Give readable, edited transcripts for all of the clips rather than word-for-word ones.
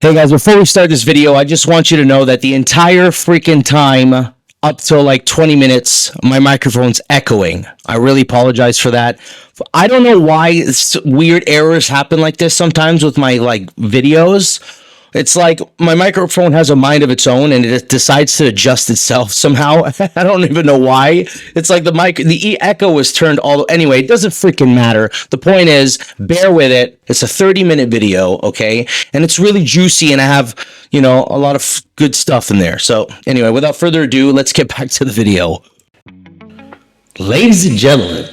Hey guys, before we start this video, I just want you to know that the entire freaking time, up till like 20 minutes, my microphone's echoing. I really apologize for that. I don't know why weird errors happen like this sometimes with my videos. It's like my microphone has a mind of its own and it decides to adjust itself somehow. I don't even know why. It's like the echo was turned all. Anyway, it doesn't freaking matter. The point is, bear with it. It's a 30-minute video, okay? And it's really juicy and I have, a lot of good stuff in there. So anyway, without further ado, let's get back to the video. Ladies and gentlemen,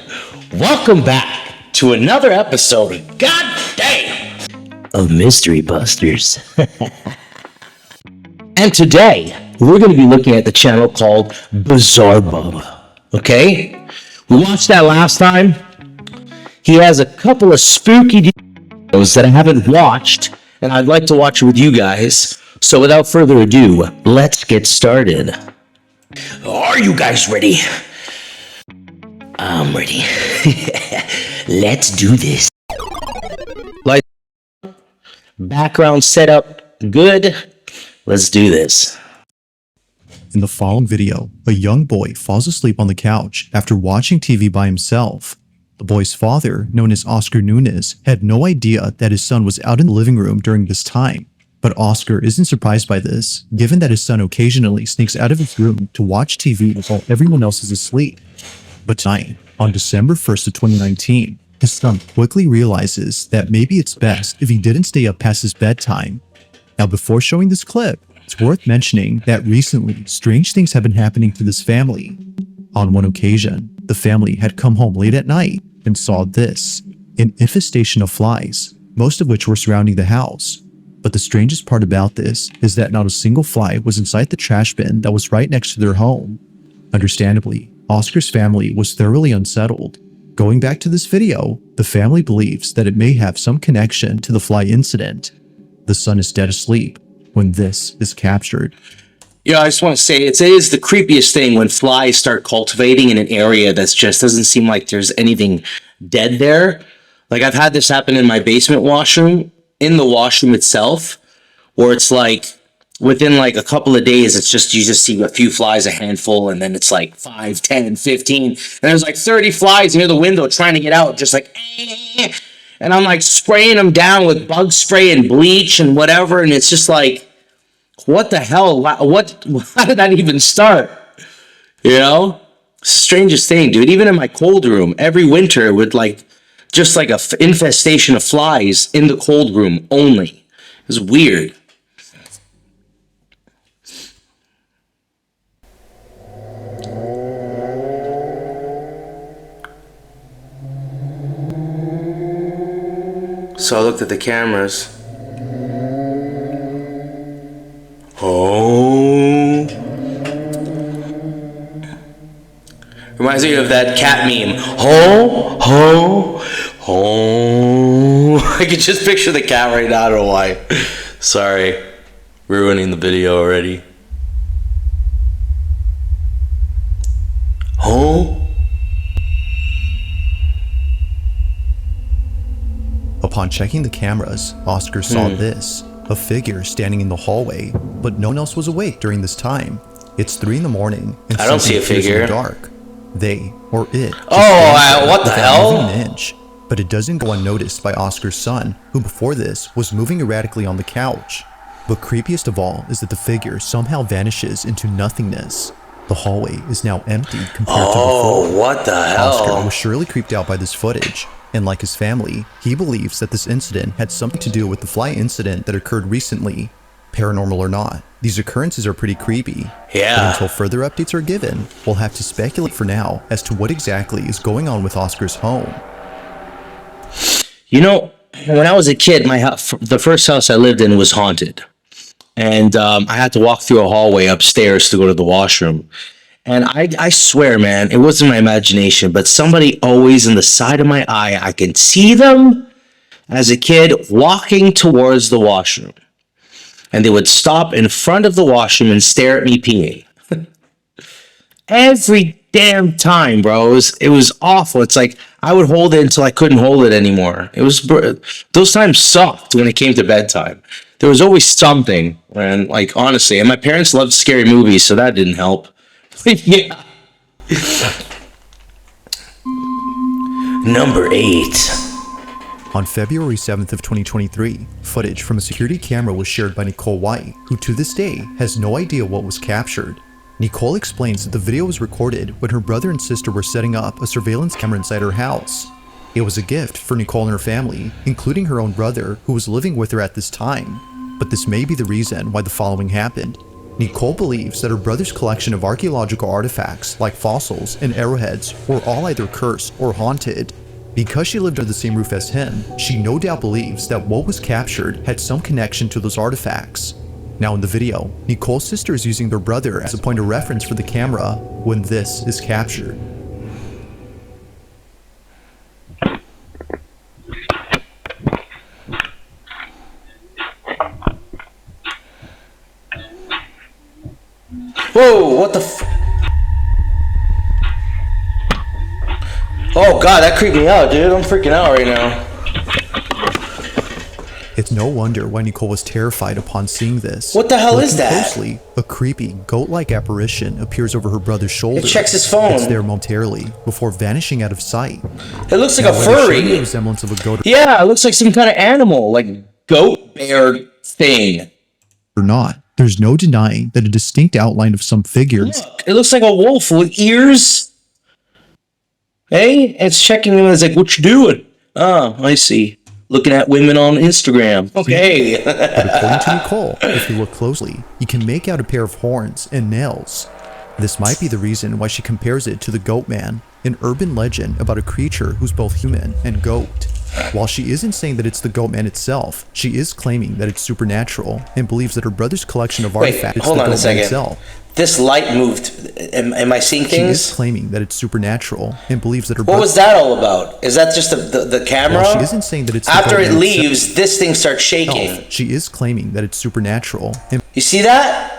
welcome back to another episode of of MysteryBusters. And today, we're going to be looking at the channel called BizzareBub. Okay? We watched that last time. He has a couple of spooky videos that I haven't watched, and I'd like to watch with you guys. So without further ado, let's get started. Are you guys ready? I'm ready. Let's do this. Background setup good. Let's do this. In the following video, a young boy falls asleep on the couch after watching TV by himself. The boy's father, known as Oscar Nunez, had no idea that his son was out in the living room during this time. But Oscar isn't surprised by this, given that his son occasionally sneaks out of his room to watch TV while everyone else is asleep. But tonight, on December 1st of 2019, his son quickly realizes that maybe it's best if he didn't stay up past his bedtime. Now, before showing this clip, it's worth mentioning that recently, strange things have been happening to this family. On one occasion, the family had come home late at night and saw this, an infestation of flies, most of which were surrounding the house. But the strangest part about this is that not a single fly was inside the trash bin that was right next to their home. Understandably, Oscar's family was thoroughly unsettled. Going back to this video, the family believes that it may have some connection to the fly incident. The son is dead asleep when this is captured. Yeah, I just want to say it is the creepiest thing when flies start cultivating in an area that just doesn't seem like there's anything dead there. Like I've had this happen in my basement washroom, in the washroom itself, where it's like within like a couple of days, you just see a few flies, a handful, and then it's like 5, 10, 15, and there's like 30 flies near the window trying to get out, just like, and I'm like spraying them down with bug spray and bleach and whatever, and it's just like, what the hell? How did that even start? Strangest thing, dude. Even in my cold room, every winter it would just like a infestation of flies in the cold room only. It was weird. So I looked at the cameras. Oh. Reminds me of that cat meme. Ho, ho, ho. I can just picture the cat right now. I don't know why. Sorry. Ruining the video already. Ho. Upon checking the cameras, Oscar saw this, a figure standing in the hallway, but no one else was awake during this time. It's 3 in the morning and I don't see a figure. In the dark. They, or it, what the hell? An inch, but it doesn't go unnoticed by Oscar's son, who before this was moving erratically on the couch. But creepiest of all is that the figure somehow vanishes into nothingness. The hallway is now empty compared to before. What the hell? Oscar was surely creeped out by this footage. And like his family, he believes that this incident had something to do with the fly incident that occurred recently. Paranormal or not, these occurrences are pretty creepy. Yeah. But until further updates are given, we'll have to speculate for now as to what exactly is going on with Oscar's home. When I was a kid, the first house I lived in was haunted. And I had to walk through a hallway upstairs to go to the washroom. And I swear, man, it wasn't my imagination, but somebody always in the side of my eye, I can see them as a kid walking towards the washroom. And they would stop in front of the washroom and stare at me peeing. Every damn time, bro. It was awful. It's like I would hold it until I couldn't hold it anymore. Those times sucked when it came to bedtime. There was always something, and like honestly, and my parents loved scary movies, so that didn't help. Yeah. Number 8. On February 7th of 2023, footage from a security camera was shared by Nicole White, who to this day has no idea what was captured. Nicole explains that the video was recorded when her brother and sister were setting up a surveillance camera inside her house. It was a gift for Nicole and her family, including her own brother, who was living with her at this time. But this may be the reason why the following happened. Nicole believes that her brother's collection of archaeological artifacts, like fossils and arrowheads, were all either cursed or haunted. Because she lived under the same roof as him, she no doubt believes that what was captured had some connection to those artifacts. Now in the video, Nicole's sister is using their brother as a point of reference for the camera when this is captured. Whoa, what the Oh god, that creeped me out, dude. I'm freaking out right now. It's no wonder why Nicole was terrified upon seeing this. What the hell is that? Closely, a creepy, goat-like apparition appears over her brother's shoulder. It checks his phone. It's there momentarily, before vanishing out of sight. It looks like Now, a whether showing furry. the resemblance of a goat Yeah, it looks like some kind of animal, like goat bear thing. or not, there's no denying that a distinct outline of some figure. Look, it looks like a wolf with ears. Hey, it's checking him. It's like, what you doing? Oh, I see. Looking at women on Instagram. Okay. But according to Nicole, if you look closely, you can make out a pair of horns and nails. This might be the reason why she compares it to the Goat Man, an urban legend about a creature who's both human and goat. While she isn't saying that it's the Goat Man itself, she is claiming that it's supernatural and believes that her brother's collection of artifacts is the hold on a Goat Man second. itself. This light moved. Am I seeing She is things? claiming that it's supernatural and believes that her What was that all about? Is that just the camera? While she isn't saying that it's the After Goat it Man leaves, this thing starts itself, shaking. she is claiming that it's supernatural and You see that?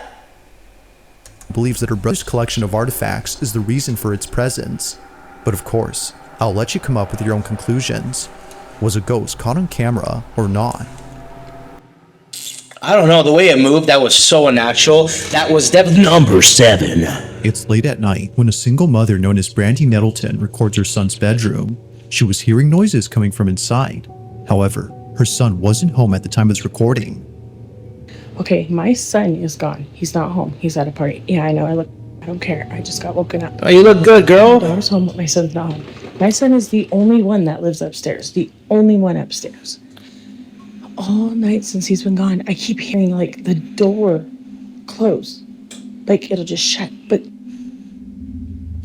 believes that her brother's collection of artifacts is the reason for its presence. But of course, I'll let you come up with your own conclusions. Was a ghost caught on camera or not? I don't know. The way it moved, that was so unnatural. That was definitely number 7. It's late at night when a single mother known as Brandy Nettleton records her son's bedroom. She was hearing noises coming from inside. However, her son wasn't home at the time of this recording. Okay, my son is gone. He's not home. He's at a party. Yeah, I know. I don't care. I just got woken up. Oh, you look good, girl. My daughter's home, but my son's not home. My son is the only one that lives upstairs. The only one upstairs. All night since he's been gone, I keep hearing like the door close. Like it'll just shut. But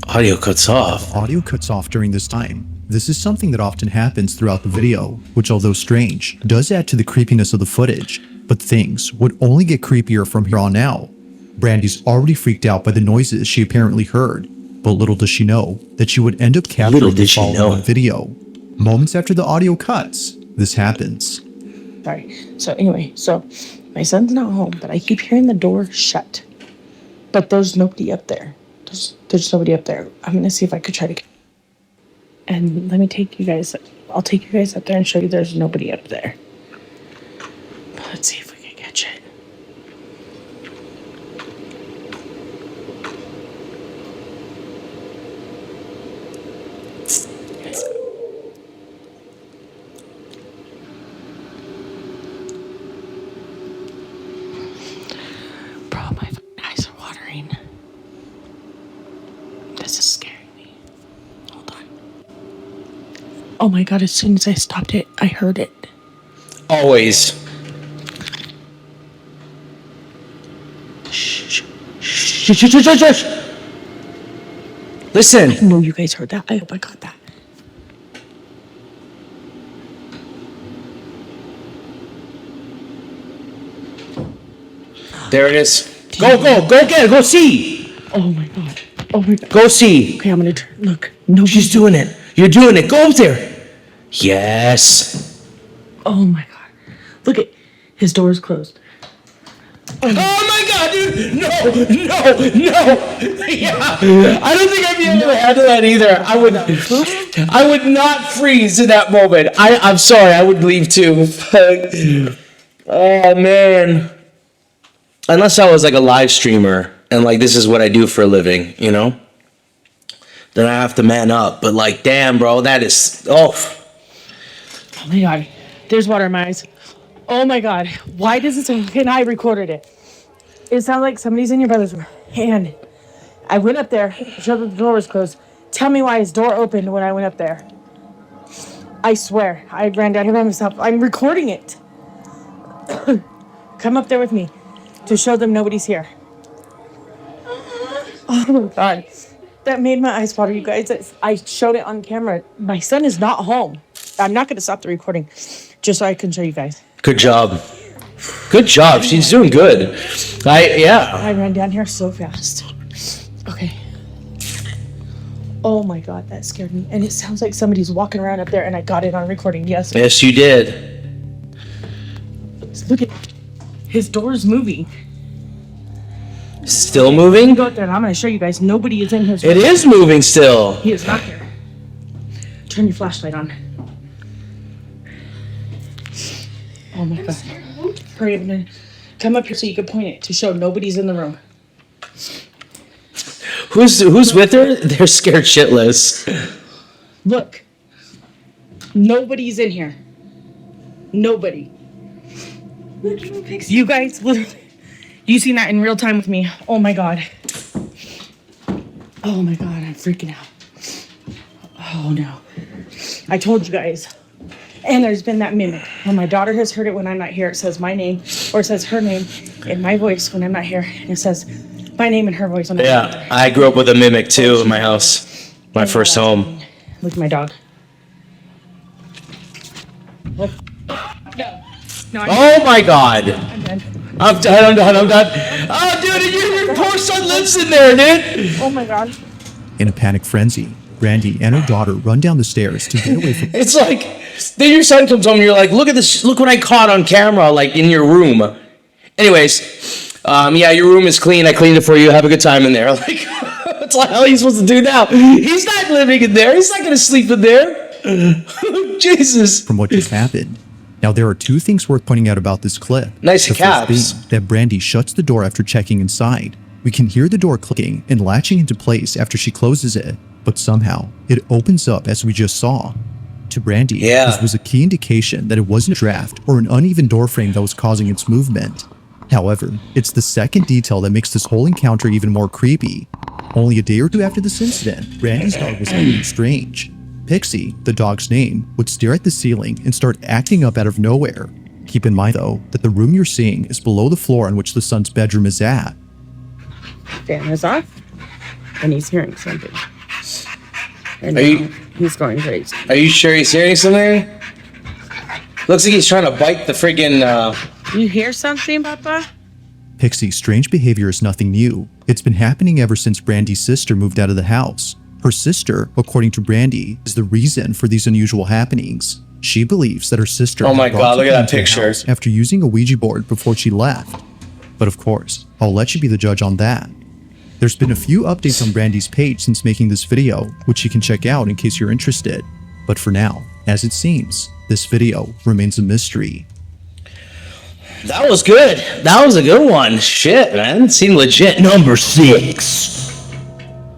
Audio cuts off. Audio cuts off during this time. This is something that often happens throughout the video, which although strange, does add to the creepiness of the footage. But things would only get creepier from here on out. Brandy's already freaked out by the noises she apparently heard, but little does she know that she would end up capturing Little the did she following know. on video. Moments after the audio cuts, this happens. sorry. So anyway, so my son's not home, but I keep hearing the door shut. But there's nobody up there. There's nobody up there. I'm gonna see if I could try to. And let me take you guys. I'll take you guys up there and show you there's nobody up there. But let's see if we can catch it. Yes. Bro, my fucking eyes are watering. This is scaring me. Hold on. Oh my god, as soon as I stopped it, I heard it. Always. Shh. Shh, shh, shh, shh, shh. Listen. I know you guys heard that. I hope I got that. There it is. Go get it. Go see. Oh my god. Oh my god. Go see. Okay, I'm gonna turn. Look. No. She's doing it. You're doing it. Go up there. Yes. Oh my god. Look at his door is closed. Oh my god, dude! No! Yeah. I don't think I'd be able to handle that either. I would not freeze in that moment. I'm sorry, I would leave too. Oh man. Unless I was like a live streamer and like this is what I do for a living, you know? Then I have to man up. But like, damn, bro, that is Oh my god. There's water in my eyes. Oh my god. Why does it sound, and I recorded it. It sounds like somebody's in your brother's room. And I went up there, showed that the door was closed. Tell me why his door opened when I went up there. I swear. I ran down here by myself. I'm recording it. Come up there with me to show them nobody's here. Oh my god. That made my eyes water, you guys. I showed it on camera. My son is not home. I'm not going to stop the recording just so I can show you guys. good job. Good job. She's doing good. I ran down here so fast. Okay. Oh my god, that scared me. And it sounds like somebody's walking around up there and I got it on recording. Yes. Yes, you did. Look at his door's moving. Still moving? Go up there and I'm going to show you guys. Nobody is in his room. It is moving still. He is not here. Turn your flashlight on. Oh my god. Hurry up and come up here so you can point it to show nobody's in the room. Who's with her? They're scared shitless. Look. Nobody's in here. Nobody. You guys, literally. You seen that in real time with me. Oh my god. Oh my god, I'm freaking out. Oh no. I told you guys. And there's been that mimic. When my daughter has heard it when I'm not here, it says my name, or it says her name in my voice when I'm not here. And it says my name in her voice when I'm not here. Yeah, I grew up with a mimic too in my house. My first home. Look at my dog. No. No, Oh my god. I'm done. I'm done. Oh, dude, your poor son lives in there, dude. Oh my god. In a panic frenzy, Brandy and her daughter run down the stairs to get away from It's like, then your son comes home and you're like, look at this, look what I caught on camera, like in your room. Anyways, yeah, your room is clean. I cleaned it for you. Have a good time in there. Like, what the hell are you supposed to do now? He's not living in there. He's not going to sleep in there. Jesus. from what just happened. Now, there are two things worth pointing out about this clip. Nice the caps. first being that Brandy shuts the door after checking inside. We can hear the door clicking and latching into place after she closes it, but somehow it opens up as we just saw. To Brandy, this was a key indication that it wasn't a draft or an uneven door frame that was causing its movement. However, it's the second detail that makes this whole encounter even more creepy. Only a day or two after this incident, Brandy's dog was acting strange. Pixie, the dog's name, would stare at the ceiling and start acting up out of nowhere. Keep in mind, though, that the room you're seeing is below the floor on which the son's bedroom is at. Fan is off, and he's hearing something. And he's going crazy. Are you sure he's hearing something? Looks like he's trying to bite the friggin', You hear something, Papa? Pixie's strange behavior is nothing new. It's been happening ever since Brandy's sister moved out of the house. Her sister, according to Brandy, is the reason for these unusual happenings. She believes that her sister Oh my had brought God, look at something that into the picture. house after using a Ouija board before she left. But of course, I'll let you be the judge on that. There's been a few updates on Brandy's page since making this video, which you can check out in case you're interested. But for now, as it seems, this video remains a mystery. that was good. That was a good one. Shit, man. Seemed legit. Number 6.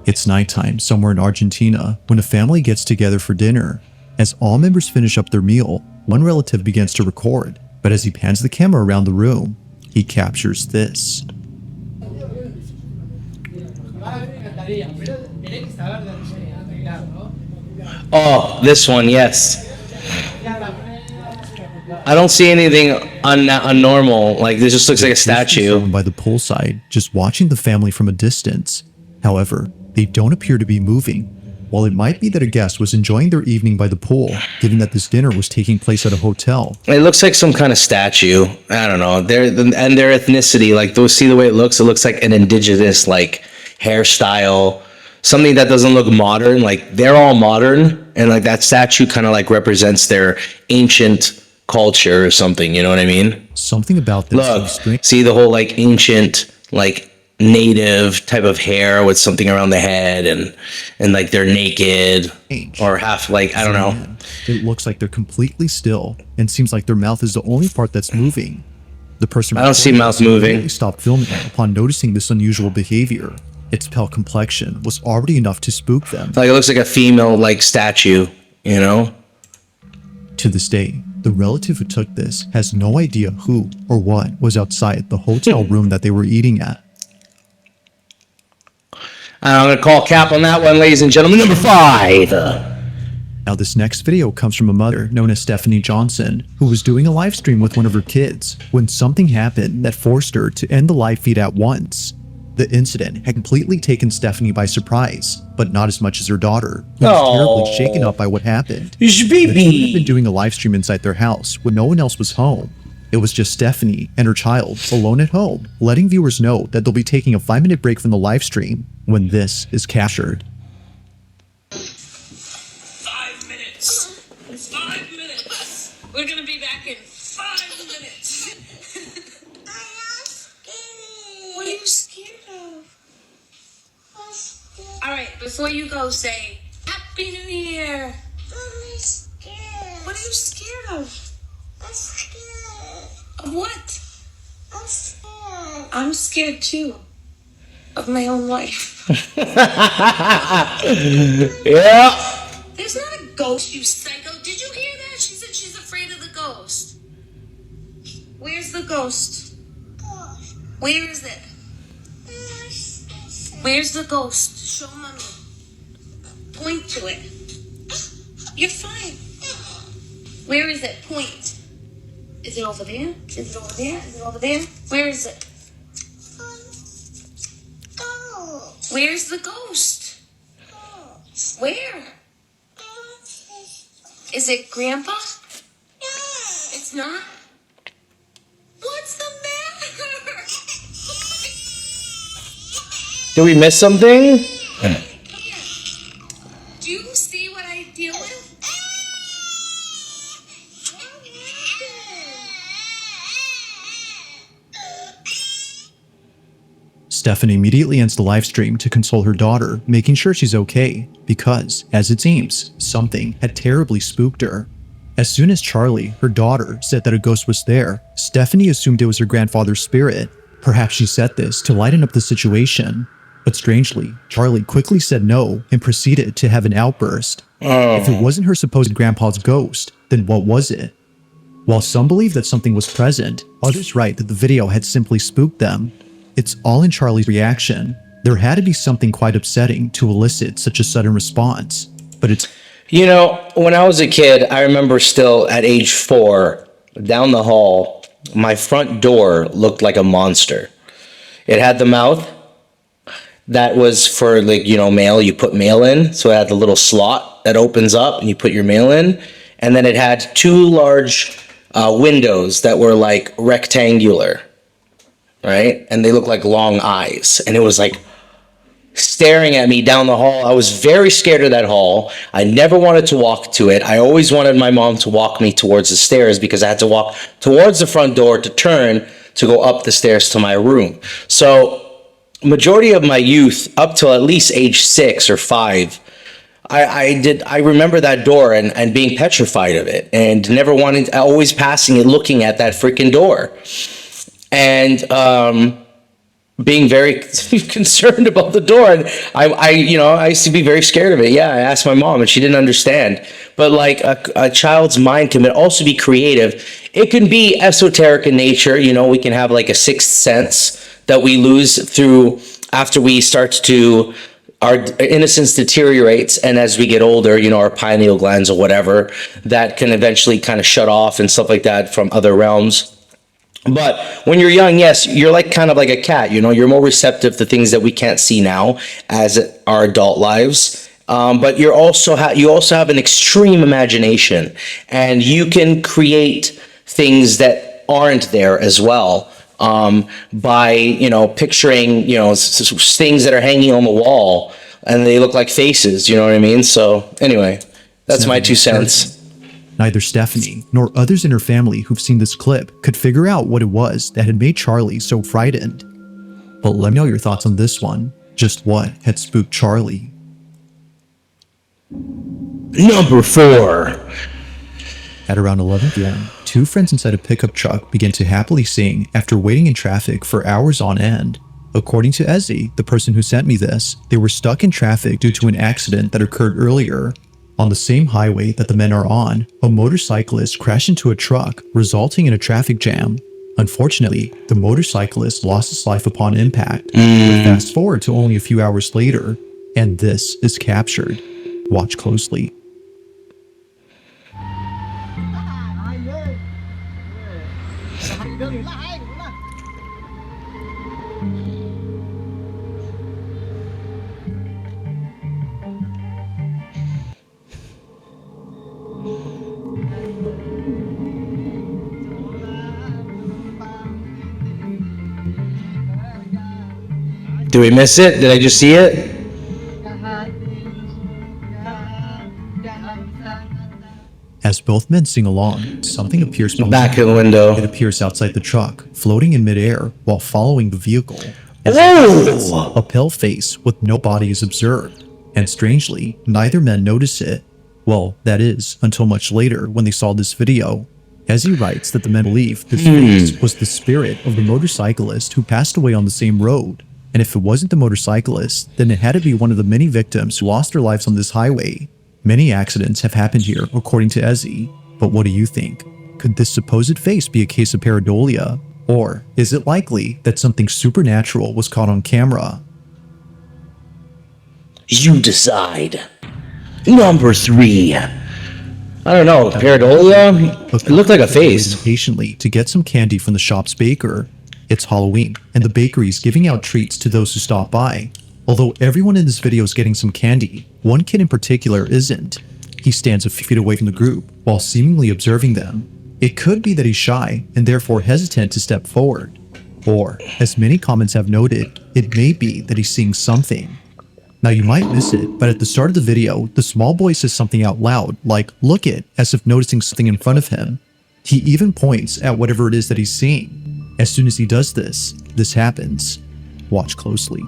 It's nighttime somewhere in Argentina when a family gets together for dinner. As all members finish up their meal, one relative begins to record, but as he pans the camera around the room, he captures this. Oh, this one, yes. I don't see anything unnormal. Like, this just looks like a statue. Someone by the poolside, just watching the family from a distance. However, they don't appear to be moving. While it might be that a guest was enjoying their evening by the pool, given that this dinner was taking place at a hotel. It looks like some kind of statue. I don't know. And their ethnicity, like, those, see the way it looks like an indigenous, like, hairstyle. Something that doesn't look modern. Like, they're all modern. And, like, that statue kind of, like, represents their ancient culture or something. You know what I mean? Something about this Look, is strange. see the whole, like, ancient, like, native type of hair with something around the head, and like they're naked or half, like, I don't know. It looks like they're completely still and seems like their mouth is the only part that's moving. The person I don't see recording mouth this moving. immediately stopped filming upon noticing this unusual behavior. Its pale complexion was already enough to spook them. Like, it looks like a female, like, statue, you know? To this day, the relative who took this has no idea who or what was outside the hotel room that they were eating at. I'm going to call cap on that one, ladies and gentlemen. Number 5. Now, this next video comes from a mother known as Stephanie Johnson, who was doing a live stream with one of her kids when something happened that forced her to end the live feed at once. The incident had completely taken Stephanie by surprise, but not as much as her daughter, who was terribly shaken up by what happened. The two had been doing a live stream inside their house when no one else was home. It was just Stephanie and her child alone at home, letting viewers know that they'll be taking a 5-minute break from the live stream when this is captured. 5 minutes. 5 minutes. We're gonna be back in 5 minutes. What are you scared of? All right, before you go, say Happy New Year. I'm scared. What are you scared of? I'm scared. Of what? I'm scared. I'm scared too. Of my own life. Yeah. There's not a ghost, you psycho. Did you hear that? She said she's afraid of the ghost. Where's the ghost? Where is it? Where's the ghost? Show mommy. Point to it. You're fine. Where is it? Point. Is it over there? Is it over there? Is it over there? Where is it? Where's the ghost? Where? Is it Grandpa? It's not? What's the matter? Did we miss something? Come here. Do you see what I deal with? Stephanie immediately ends the live stream to console her daughter, making sure she's okay, because, as it seems, something had terribly spooked her. As soon as Charlie, her daughter, said that a ghost was there, Stephanie assumed it was her grandfather's spirit. Perhaps she said this to lighten up the situation. But strangely, Charlie quickly said no and proceeded to have an outburst. If it wasn't her supposed grandpa's ghost, then what was it? While some believe that something was present, others write that the video had simply spooked them. It's all in Charlie's reaction. There had to be something quite upsetting to elicit such a sudden response, but it's... You know, when I was a kid, I remember still at age 4, down the hall, my front door looked like a monster. It had the mouth that was for, like, you know, mail. You put mail in, so it had the little slot that opens up and you put your mail in. And then it had 2 large windows that were like rectangular, right? And they looked like long eyes. And it was like staring at me down the hall. I was very scared of that hall. I never wanted to walk to it. I always wanted my mom to walk me towards the stairs because I had to walk towards the front door to turn to go up the stairs to my room. So majority of my youth, up till at least age 6 or 5, I remember that door and being petrified of it and never wanting to, always passing it, looking at that freaking door. And being very concerned about the door. And I used to be very scared of it. Yeah, I asked my mom and she didn't understand. But like a child's mind can also be creative. It can be esoteric in nature. You know, we can have like a sixth sense that we lose through after we start to, our innocence deteriorates. And as we get older, you know, our pineal glands or whatever, that can eventually kind of shut off and stuff like that from other realms. But when you're young, yes, you're like kind of like a cat, you know, you're more receptive to things that we can't see now as our adult lives. But you also have an extreme imagination and you can create things that aren't there as well. By, you know, picturing, you know, things that are hanging on the wall and they look like faces, you know what I mean? So anyway, that's my 2 cents. Neither Stephanie nor others in her family who've seen this clip could figure out what it was that had made Charlie so frightened. But let me know your thoughts on this one. Just what had spooked Charlie? Number 4. At around 11 p.m., two friends inside a pickup truck began to happily sing after waiting in traffic for hours on end. According to Ezzy, the person who sent me this, they were stuck in traffic due to an accident that occurred earlier. On the same highway that the men are on, a motorcyclist crashed into a truck, resulting in a traffic jam. Unfortunately, the motorcyclist lost his life upon impact. But fast forward to only a few hours later, and this is captured. Watch closely. Do we miss it? Did I just see it? As both men sing along, something appears behind Back them. in the window. It appears outside the truck, floating in midair while following the vehicle. Oh! A pale face with no body is observed, and strangely, neither men notice it. Well, that is, until much later when they saw this video. As he writes that the men believe this face was the spirit of the motorcyclist who passed away on the same road. And if it wasn't the motorcyclist, then it had to be one of the many victims who lost their lives on this highway. Many accidents have happened here, according to Ezzy. But what do you think? Could this supposed face be a case of pareidolia? Or is it likely that something supernatural was caught on camera? You decide. Number 3. I don't know, pareidolia? It looked like a face. Patiently to get some candy from the shop's baker. It's Halloween, and the bakery's giving out treats to those who stop by. Although everyone in this video is getting some candy, one kid in particular isn't. He stands a few feet away from the group while seemingly observing them. It could be that he's shy and therefore hesitant to step forward. Or, as many comments have noted, it may be that he's seeing something. Now you might miss it, but at the start of the video, the small boy says something out loud, like, "Look it," as if noticing something in front of him. He even points at whatever it is that he's seeing. As soon as he does this, this happens. Watch closely.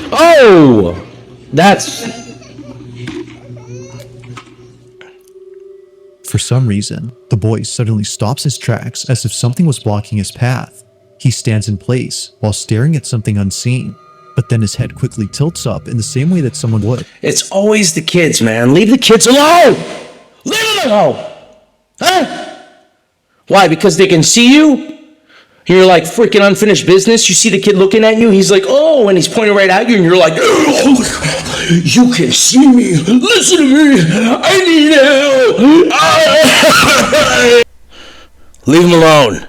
Oh! That's... For some reason, the boy suddenly stops his tracks as if something was blocking his path. He stands in place while staring at something unseen, but then his head quickly tilts up in the same way that someone would. It's always the kids, man. Leave the kids alone! Leave them alone! Huh? Why? Because they can see you? You're like freaking unfinished business. You see the kid looking at you. He's like, oh, and he's pointing right at you. And you're like, oh, you can see me. Listen to me. I need help. Leave him alone.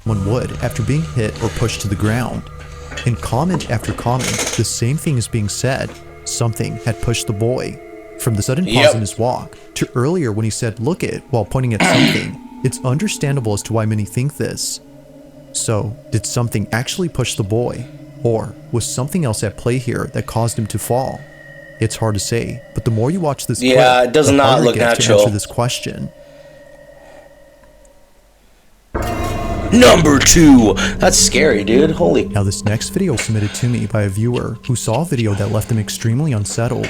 One would after being hit or pushed to the ground. In comment after comment, the same thing is being said. Something had pushed the boy. From the sudden pause in his walk to earlier when he said look it while pointing at something, it's understandable as to why many think this. So, did something actually push the boy? Or was something else at play here that caused him to fall? It's hard to say, but the more you watch this clip, it does the not harder look it gets natural. to answer this question. Number 2. That's scary, dude. Holy. Now this next video was submitted to me by a viewer who saw a video that left them extremely unsettled.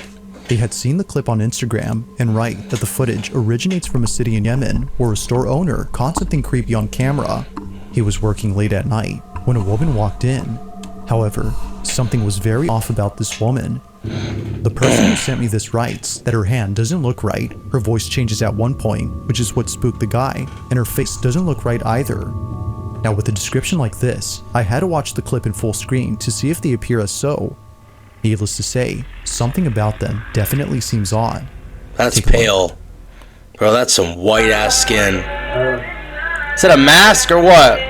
They had seen the clip on Instagram and write that the footage originates from a city in Yemen where a store owner caught something creepy on camera. He was working late at night when a woman walked in. However, something was very off about this woman. The person who sent me this writes that her hand doesn't look right, her voice changes at one point, which is what spooked the guy, and her face doesn't look right either. Now with a description like this, I had to watch the clip in full screen to see if they appear as so. Needless to say, something about them definitely seems odd. That's pale. Bro, that's some white ass skin. Is that a mask or what?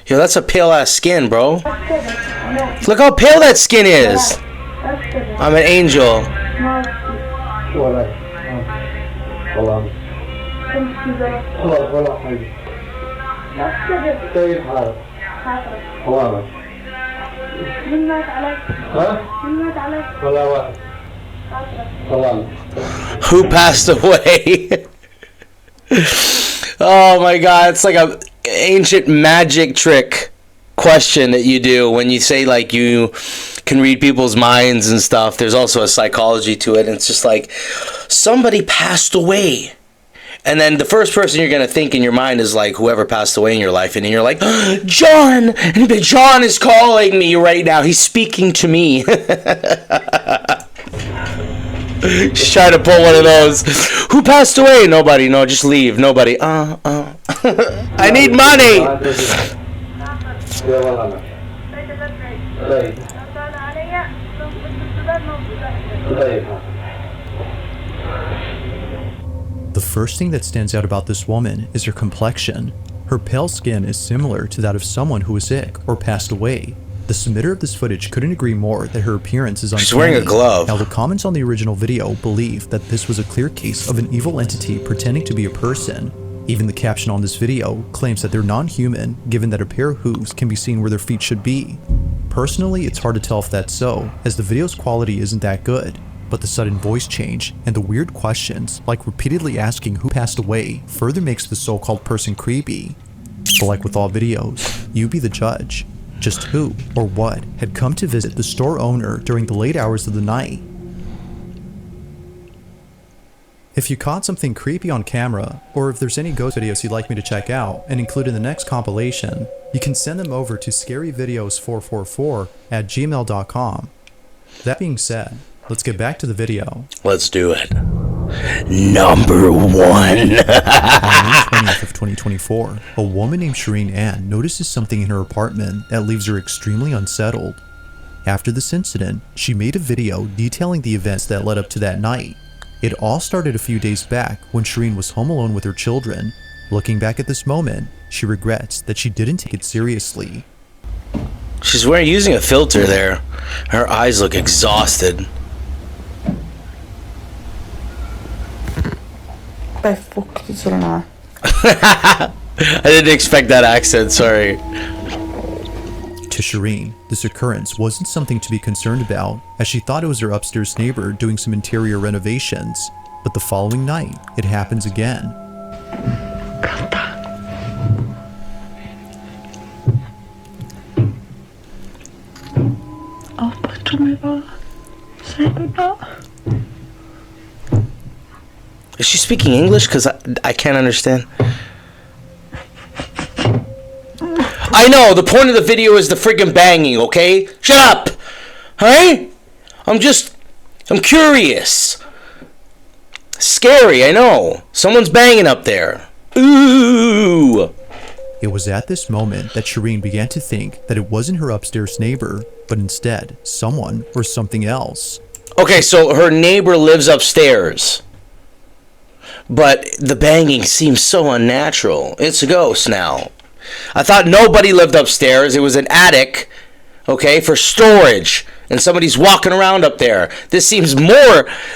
Yo, that's a pale ass skin, bro. Look how pale that skin is. I'm an angel. Who passed away? Oh my god, it's like a ancient magic trick question that you do when you say like you can read people's minds and stuff. There's also a psychology to it, and it's just like somebody passed away. And then the first person you're going to think in your mind is like whoever passed away in your life. And then you're like, John! And John is calling me right now. He's speaking to me. Just trying to pull one of those. Who passed away? Nobody. No, just leave. Nobody. I need money. The first thing that stands out about this woman is her complexion. Her pale skin is similar to that of someone who is sick or passed away. The submitter of this footage couldn't agree more that her appearance is uncanny. She's wearing a glove. Now, the comments on the original video believe that this was a clear case of an evil entity pretending to be a person. Even the caption on this video claims that they're non-human, given that a pair of hooves can be seen where their feet should be. Personally, it's hard to tell if that's so, as the video's quality isn't that good. But the sudden voice change and the weird questions, like repeatedly asking who passed away, further makes the so-called person creepy. But like with all videos, you be the judge. Just who or what had come to visit the store owner during the late hours of the night? If you caught something creepy on camera, or if there's any ghost videos you'd like me to check out and include in the next compilation, you can send them over to scaryvideos444@gmail.com. That being said, let's get back to the video. Let's do it. Number 1. On May 20th of 2024, a woman named Shireen Ann notices something in her apartment that leaves her extremely unsettled. After this incident, she made a video detailing the events that led up to that night. It all started a few days back when Shireen was home alone with her children. Looking back at this moment, she regrets that she didn't take it seriously. She's using a filter there. Her eyes look exhausted. I didn't expect that accent, sorry. To Shireen, this occurrence wasn't something to be concerned about, as she thought it was her upstairs neighbor doing some interior renovations. But the following night, it happens again. Is she speaking English? Because I can't understand. I know, the point of the video is the friggin' banging, okay? Shut up! Hey? I'm curious. Scary, I know. Someone's banging up there. Ooh! It was at this moment that Shireen began to think that it wasn't her upstairs neighbor, but instead someone or something else. Okay, so her neighbor lives upstairs. But the banging seems so unnatural. It's a ghost now. I thought nobody lived upstairs. It was an attic, okay, for storage. And somebody's walking around up there. This seems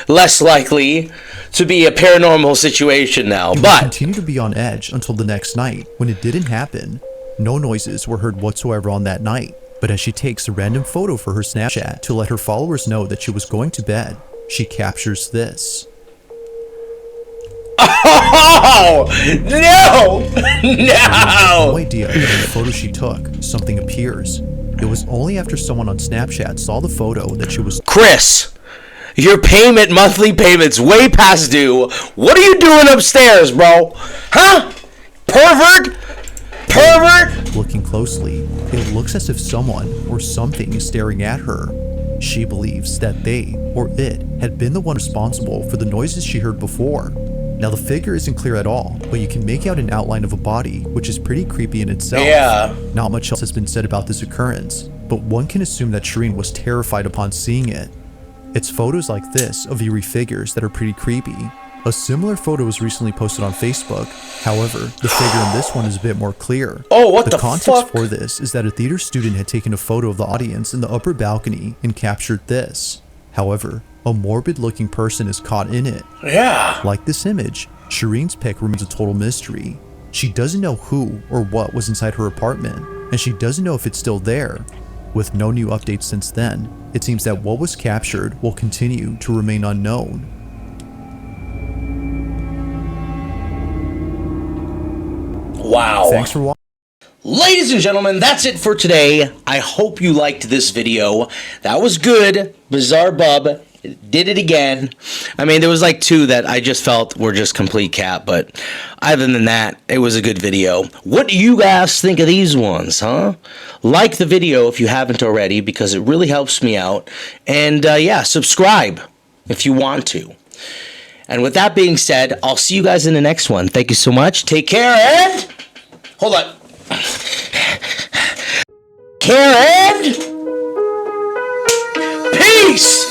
less likely to be a paranormal situation now. But continued to be on edge until the next night, when it didn't happen. No noises were heard whatsoever on that night. But as she takes a random photo for her Snapchat to let her followers know that she was going to bed, she captures this. Oh, no! No idea that in the photo she took, something appears. It was only after someone on Snapchat saw the photo that she was... Chris, your monthly payment's way past due. What are you doing upstairs, bro? Huh? Pervert? Looking closely, it looks as if someone or something is staring at her. She believes that they, or it, had been the one responsible for the noises she heard before. Now the figure isn't clear at all, but you can make out an outline of a body, which is pretty creepy in itself. Yeah. Not much else has been said about this occurrence, but one can assume that Shireen was terrified upon seeing it. It's photos like this of eerie figures that are pretty creepy. A similar photo was recently posted on Facebook. However, the figure in this one is a bit more clear. Oh, what the context fuck? for this is that a theater student had taken a photo of the audience in the upper balcony and captured this. However, a morbid-looking person is caught in it. Yeah. Like this image, Shireen's pic remains a total mystery. She doesn't know who or what was inside her apartment, and she doesn't know if it's still there. With no new updates since then, it seems that what was captured will continue to remain unknown. Wow. Thanks for watching. Ladies and gentlemen, that's it for today. I hope you liked this video. That was good. BizzareBub did it again. I mean, there was like 2 that I just felt were just complete cap, but other than that, it was a good video. What do you guys think of these ones, huh? Like the video if you haven't already, because it really helps me out. And yeah, subscribe if you want to. And with that being said, I'll see you guys in the next one. Thank you so much. Take care and... Hold on. Care and... Peace!